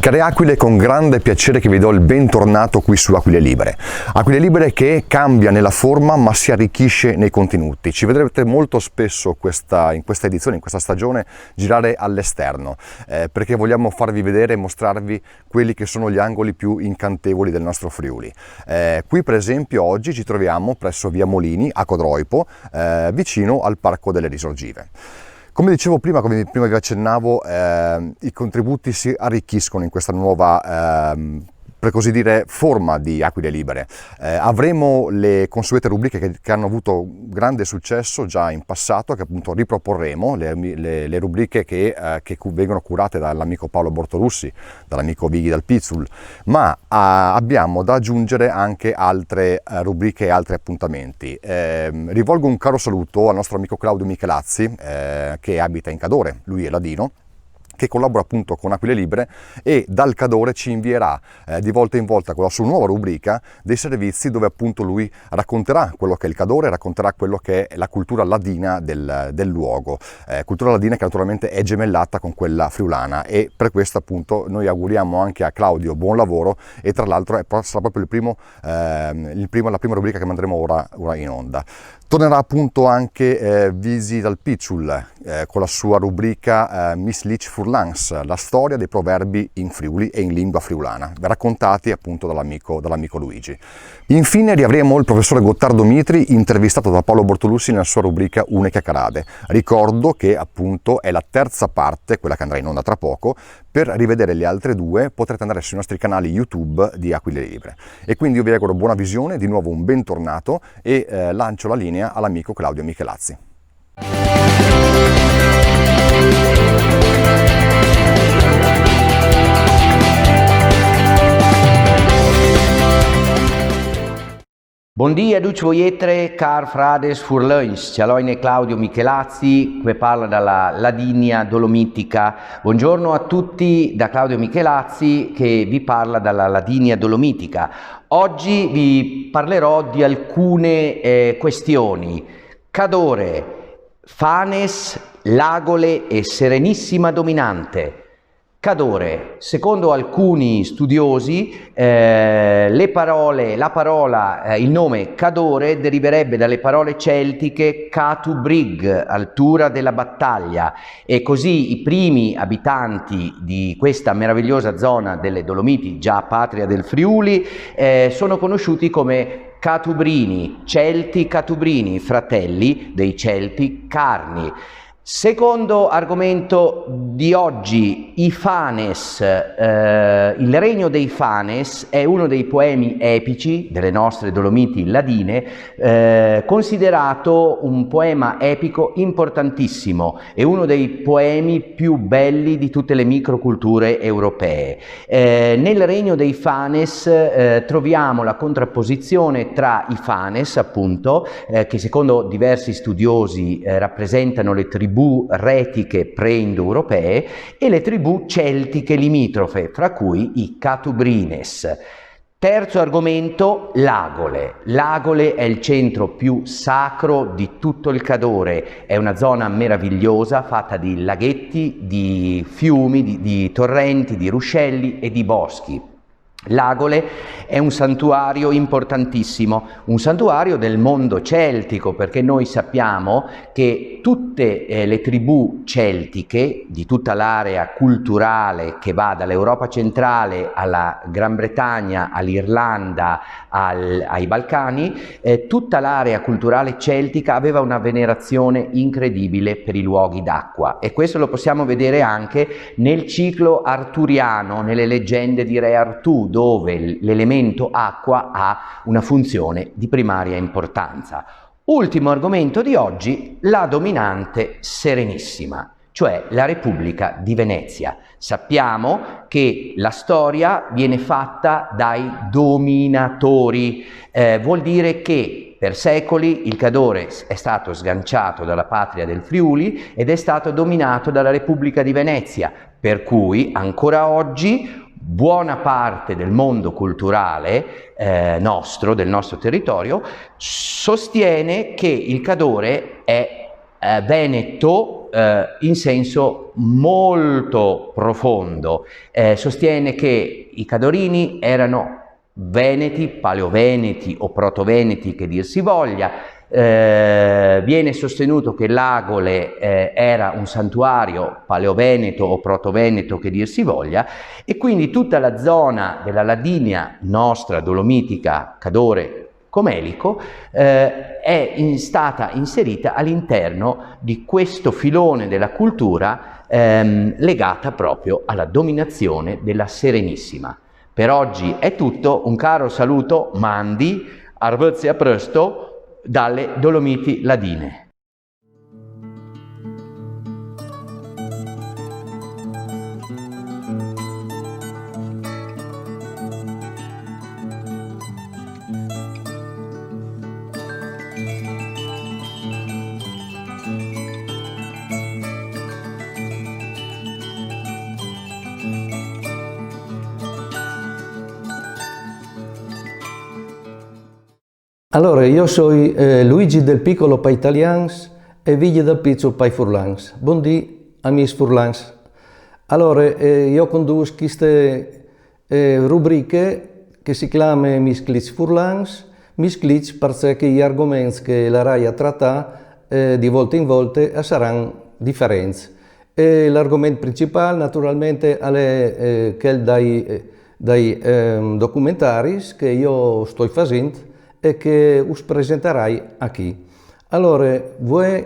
Care Aquile, con grande piacere che vi do il bentornato qui su Aquile Libere. Aquile Libere che cambia nella forma ma si arricchisce nei contenuti. Ci vedrete molto spesso in questa edizione, in questa stagione, girare all'esterno, perché vogliamo farvi vedere e mostrarvi quelli che sono gli angoli più incantevoli del nostro Friuli. Qui per esempio oggi ci troviamo presso via Molini a Codroipo, vicino al Parco delle Risorgive. Come dicevo prima, come prima vi accennavo, i contributi si arricchiscono in questa nuova, per così dire, forma di Aquile Libere. Avremo le consuete rubriche che hanno avuto grande successo già in passato, che appunto riproporremo, le rubriche che vengono curate dall'amico Paolo Bortolussi, dall'amico Vighi dal Pizzul, ma abbiamo da aggiungere anche altre rubriche e altri appuntamenti. Rivolgo un caro saluto al nostro amico Claudio Michelazzi, che abita in Cadore, lui è ladino, che collabora appunto con Aquile Libere e dal Cadore ci invierà di volta in volta con la sua nuova rubrica dei servizi dove appunto lui racconterà quello che è il Cadore, racconterà quello che è la cultura ladina del luogo, cultura ladina che naturalmente è gemellata con quella friulana, e per questo appunto noi auguriamo anche a Claudio buon lavoro, e tra l'altro sarà proprio la prima rubrica che manderemo ora in onda. Tornerà appunto anche Visi dal Pizzul con la sua rubrica Miss Lich Furlans, la storia dei proverbi in Friuli e in lingua friulana, raccontati appunto dall'amico Luigi. Infine riavremo il professore Gottardo Mitri, intervistato da Paolo Bortolussi nella sua rubrica Une Chiacchierade. Ricordo che appunto è la terza parte, quella che andrà in onda tra poco. Per rivedere le altre due potrete andare sui nostri canali YouTube di Aquile Libere. E quindi io vi auguro buona visione, di nuovo un bentornato, e lancio la linea all'amico Claudio Michelazzi. Buongiorno a tutti voi, car frades furlöns, cialoine Claudio Michelazzi, che parla dalla Ladinia Dolomitica. Buongiorno a tutti da Claudio Michelazzi, che vi parla dalla Ladinia Dolomitica. Oggi vi parlerò di alcune questioni: Cadore, Fanes, Lagole e Serenissima Dominante. Cadore, secondo alcuni studiosi, il nome Cadore deriverebbe dalle parole celtiche Catu Brig, altura della battaglia, e così i primi abitanti di questa meravigliosa zona delle Dolomiti, già patria del Friuli, sono conosciuti come Catubrini, Celti Catubrini, fratelli dei Celti Carni. Secondo argomento di oggi, i Fanes. Il regno dei Fanes è uno dei poemi epici delle nostre Dolomiti ladine, considerato un poema epico importantissimo e uno dei poemi più belli di tutte le microculture europee. Nel regno dei Fanes troviamo la contrapposizione tra i Fanes, appunto, che secondo diversi studiosi rappresentano le tribù retiche pre-indoeuropee, e le tribù celtiche limitrofe, fra cui i Catubrines. Terzo argomento, Lagole. Lagole è il centro più sacro di tutto il Cadore, è una zona meravigliosa fatta di laghetti, di fiumi, di torrenti, di ruscelli e di boschi. Lagole è un santuario importantissimo, un santuario del mondo celtico, perché noi sappiamo che tutte le tribù celtiche di tutta l'area culturale che va dall'Europa centrale alla Gran Bretagna, all'Irlanda, ai Balcani, tutta l'area culturale celtica aveva una venerazione incredibile per i luoghi d'acqua, e questo lo possiamo vedere anche nel ciclo arturiano, nelle leggende di Re Artù, dove l'elemento acqua ha una funzione di primaria importanza. Ultimo argomento di oggi, la dominante Serenissima, cioè la Repubblica di Venezia. Sappiamo che la storia viene fatta dai dominatori, vuol dire che per secoli il Cadore è stato sganciato dalla patria del Friuli ed è stato dominato dalla Repubblica di Venezia, per cui ancora oggi buona parte del mondo culturale del nostro territorio, sostiene che il Cadore è veneto, in senso molto profondo. Sostiene che i Cadorini erano veneti, paleoveneti o protoveneti che dir si voglia. Viene sostenuto che l'Agole era un santuario paleoveneto o protoveneto che dir si voglia, e quindi tutta la zona della Ladinia nostra dolomitica Cadore Comelico è stata inserita all'interno di questo filone della cultura legata proprio alla dominazione della Serenissima. Per oggi è tutto, un caro saluto, Mandi, arvezzi a presto, dalle Dolomiti Ladine. Allora, io sono Luigi del piccolo pai italians e Viglie del piccolo pai furlans. Buondì, amici furlans. Allora, io conduco queste rubriche che si chiamano Misclic furlans. Misclic perché gli argomenti che la RAI ha trattato di volta in volta saranno differenti. L'argomento principale naturalmente è quello dai documentari che io sto facendo e che us presenterai qui. Allora, voi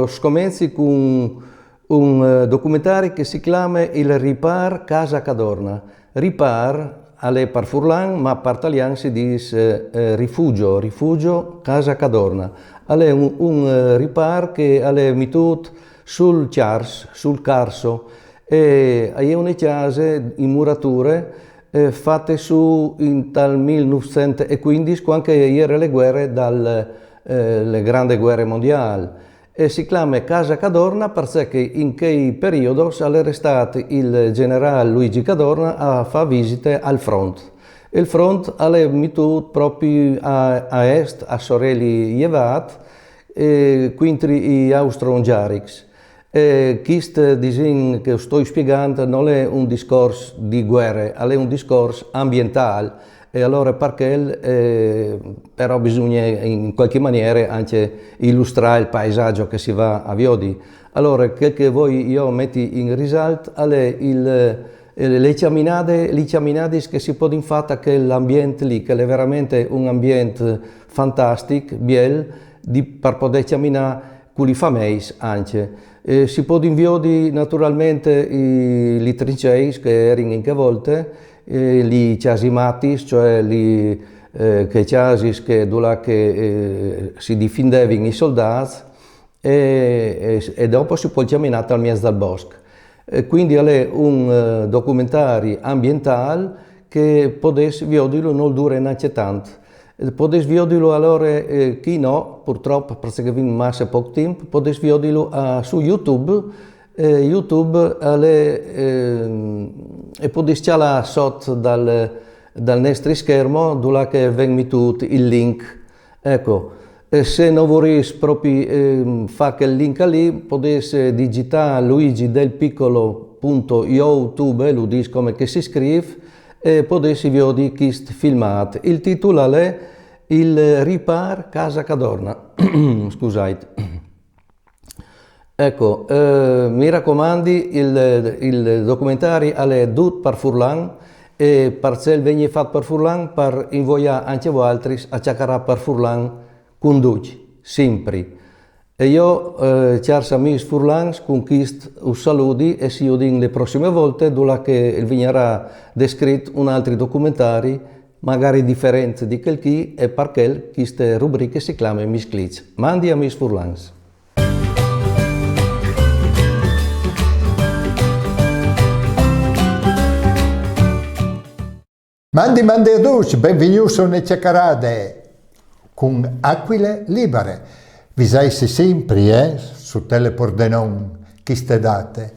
scommenzi con un documentario che si chiama Il Ripar Casa Cadorna. Ripar è per furlan, ma per italiano si dice rifugio Casa Cadorna. È un ripar che è messo sul carso, e è una casa in murature fatte su dal 1915, quando erano le guerre le grandi guerre mondiali. E si chiama Casa Cadorna perché in quel periodo è stato il generale Luigi Cadorna a fare visite al front. Il front è messo proprio a est, a Sorelli Jevat, quindi gli austro-ungarici. Questo disegno che sto spiegando non è un discorso di guerra, è un discorso ambientale, e allora perché però bisogna in qualche maniera anche illustrare il paesaggio che si va a vedere. Allora, quel che io metto in risalto è le camminate che si possono fare, che l'ambiente lì, che è veramente un ambiente fantastico, bello, per poter camminare con i famiglie anche. Si può inviare naturalmente i trincei che erano in che volte, i casematis, cioè i casis che si difendevano i soldati, e dopo si può camminare al mezzo del bosco. Quindi è un documentario ambientale che potesse vederlo non dura neanche tanto. Potete vederlo allora, chi no, purtroppo, perché vi massa poco tempo, potete vederlo su YouTube. YouTube e potete scegliere sotto dal nostro schermo dove vengono tutti il link. Ecco, se non volete proprio fare quel link lì, potete digitare luigidelpiccolo.youtube, lo dice come che si scrive, e potete vedere questo filmato. Il titolo è Il Ripar Casa Cadorna. Scusate. Ecco, mi raccomandi, il documentario è tutto per Furlan, e perché viene fatto per Furlan, per invogliare anche voi altri a cercare per Furlan conduci, sempre. E io, cari amici Furlan, con questo saluti e si vediamo le prossime volte, dove verrà descritto un altro documentario, magari differente di quel che, e perché queste rubriche si chiamano Misclic. Mandi a amici Furlan. Mandi a tutti, benvenuti a Cecarade con Aquile Libere. Vi siete sempre su Telepordenon queste date.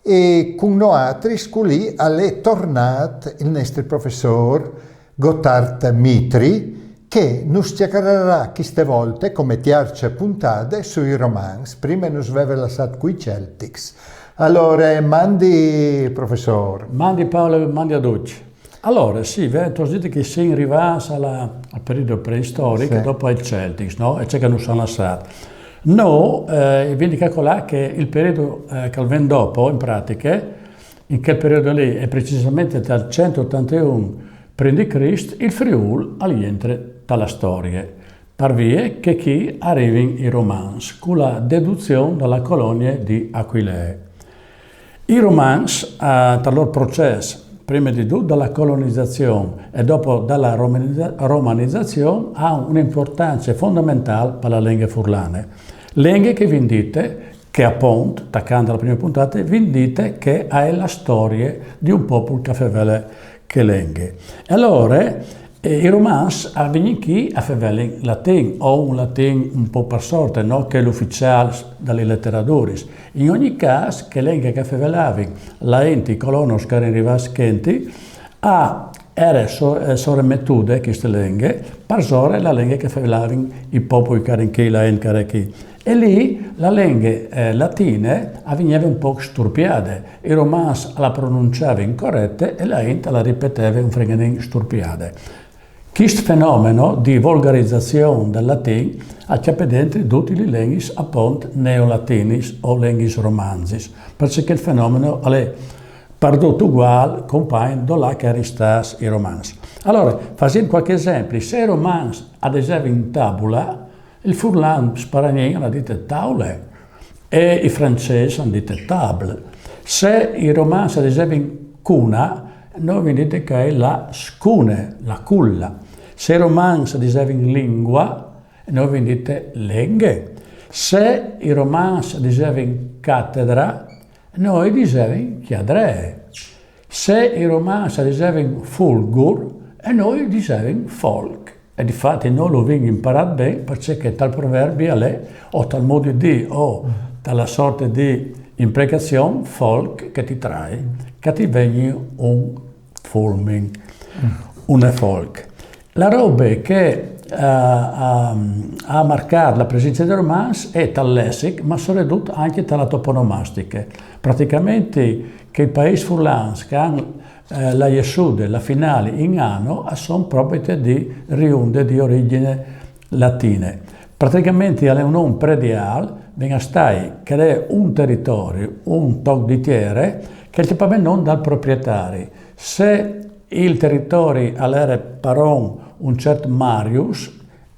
E con noi, qui, è tornato il nostro professor Gotthard Mitri, che nos chiacchiererà queste volte, come tiarce puntate, sui romans. Prima nos aveva lasciato qui Celtics. Allora, mandi, professor. Mandi Paolo, mandi a Ducci. Allora, sì, tu dite che si arriva al periodo preistorico, Sì. dopo il Celtics, no? E c'è che non sono lasciati. No, quindi calcolare che il periodo che viene dopo, in pratica, in quel periodo lì, è precisamente dal 181 p.C., il Friul rientra dalla storia, per via che chi arrivano i Romans, con la deduzione dalla colonia di Aquileia. I Romans, dal loro processo, prima di tutto dalla colonizzazione e dopo dalla romanizzazione, hanno un'importanza fondamentale per la lingua furlane. Lingue che vi dite, che appunto, attaccando alla prima puntata, vi dite che è la storia di un popolo che aveva che lingue. E allora, i romans avevano qui a favore in latino, o un latino un po' per sorte, no? Che è l'ufficiale dalle letterature. In ogni caso, che lingua che avevano la enti colonos che arrivavano schenti, era sorremettude queste lingue, per sore la lingua che avevano i popoli che erano qui, la enti che qui. E lì la lingua latina veniva un po' sturpiata. I romans la pronunciavano incorretta e la enti la ripeteva un freganin sturpiata. Questo fenomeno di volgarizzazione del latino ha dentro tutti le lingue appunto neolatinis o lingue romanzis, perché il fenomeno è perdotto uguale compagno da là che restano i romans. Allora, facendo qualche esempio, se i romans ad esempio in tabula, il furlan sparagnino ha detto taule e i francesi hanno detto table. Se i romans ad esempio in cuna, noi vi dite che è la scune, la culla. Se i romans dicevano lingua, noi vi dite lenghe. Se i romans dicevano cattedra, noi dicevamo chiadre. Se i romans dicevano fulgur, noi dicevamo folk. E difatti noi lo abbiamo imparato bene perché tal proverbio è, o tal modo di, o dalla sorta di imprecazione, folk che ti trae, che ti viene un fulming, un folk. La roba che ha marcato la presenza dei romans è dal lessico, ma soprattutto anche dalla toponomastica. Praticamente che i paesi furlans che hanno la Iesude, la finale in anno, sono proprio di riunde di origine latina. Praticamente è un nome prediale, venga stai che è un territorio, un tocco di terra, che è proprio non dal proprietario. Se il territorio era paron un certo Marius,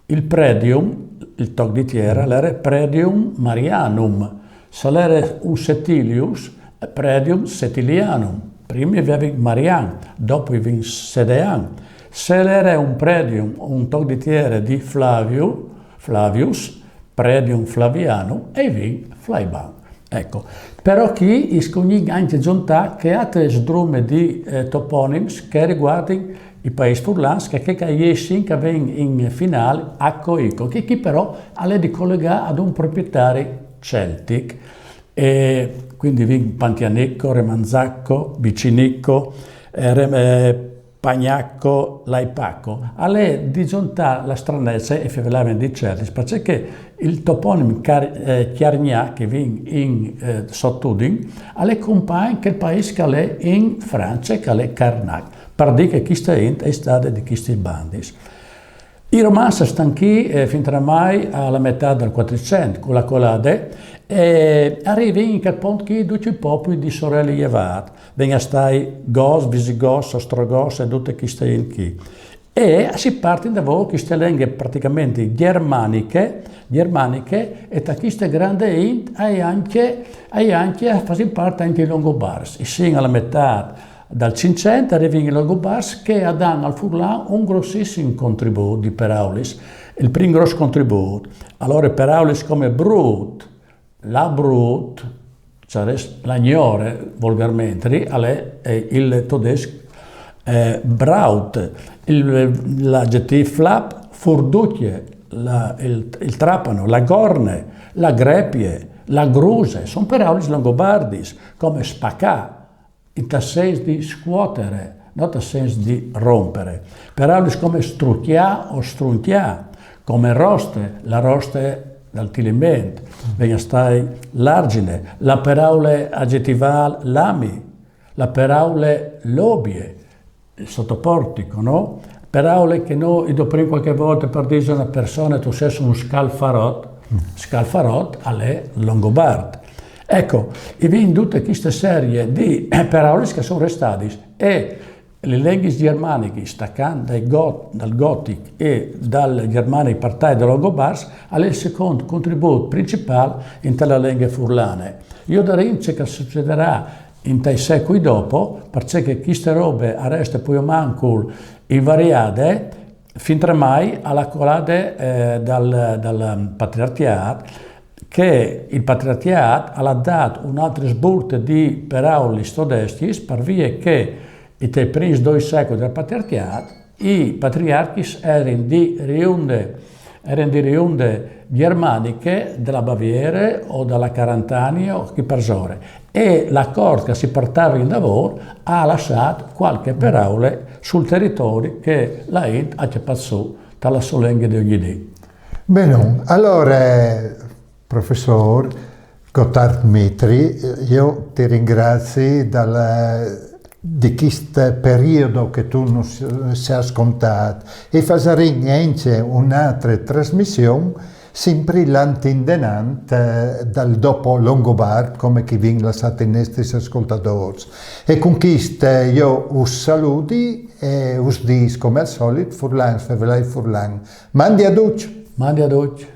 il predium, il tocco di terra, era predium Marianum. Se era un Setilius, predium Setilianum. Prima aveva Marian, dopo aveva Sedean. Se era un predium, un tocco di terra di Flavius, predium Flavianum, e aveva Flaiban. Ecco, però qui iscogni anche giunta che altre sdrume di toponims che riguardano i paesi furlans che vengono in finale a Coico, che qui però è di collegare ad un proprietario celtic, e quindi vin Pantianicco, Remanzacco, Bicinicco, Pagnacco, Laipacco. È di giuntare la stranezza e favelare di celtici, perché il toponimo Chiargnà che viene in Sottudin è compagno che il paese che è in Francia, che è Carnac, per dire che questa è stata di questi bandis. I romanzi stanno qui fin tramai alla metà del 400, con la colade, e arriva in quel punto che tutti i popoli di sorelle Jevat, vengono stai Gos, Visigos, Ostrogos e tutte queste qui. E si parte da voi queste lingue praticamente germaniche e da queste grandi hai anche fanno parte anche i Longobars. E sin alla metà dal 500 arrivano i Longobars che danno al Furlan un grossissimo contributo di Peraulis, il primo grosso contributo. Allora Peraulis come Brut, la Brut, cioè l'agnore volgarmente, è il tedesco Braut, l'aggettivo flap, furducchie, il trapano, la gorne, la grepie, la gruse, sono parole longobardis, come spaccà, il tasseis di scuotere, non nel senso di rompere. Parole come strucchià o struntià, come roste, la roste dal tilimento, venga stai l'argine, la parola aggettivale lami, la parola lobie, il sottoportico, no? Parole che noi, dopo qualche volta per dire a una persona tu sei un scalfarot alle Longobard. Ecco, e vi in tutte queste serie di parole che sono restate e le lingue germaniche, staccando dal Gotic e dal germanico partire da Longobards, è il secondo contributo principale in tale lingue furlane. Io darei che succederà in tai secoli dopo, perché queste robe restano poi manco invariate, fin mai alla colade dal patriarcato, che il patriarcato ha dato un'altra sburta di parole stodesti per via che nei primi 2 secoli del patriarcato i patriarchi erano di riunde germaniche della Baviera o della Carantania o chi persone. E l'accordo che si portava in lavoro ha lasciato qualche parola sul territorio che la Int ha passato dalla sua lingua di ogni giorno. Bene, allora, professor Gotthard Mitri, io ti ringrazio di questo periodo che tu non sei scontato e faremo anche un'altra trasmissione sempre l'antindenante dal dopo Longobard, come chi viene lasciato in nostri ascoltatori. E con questo io us saluti e us dis come al solito, Furlan, Fevelai Furlan. Mandi a Duc. Mandi a Duc.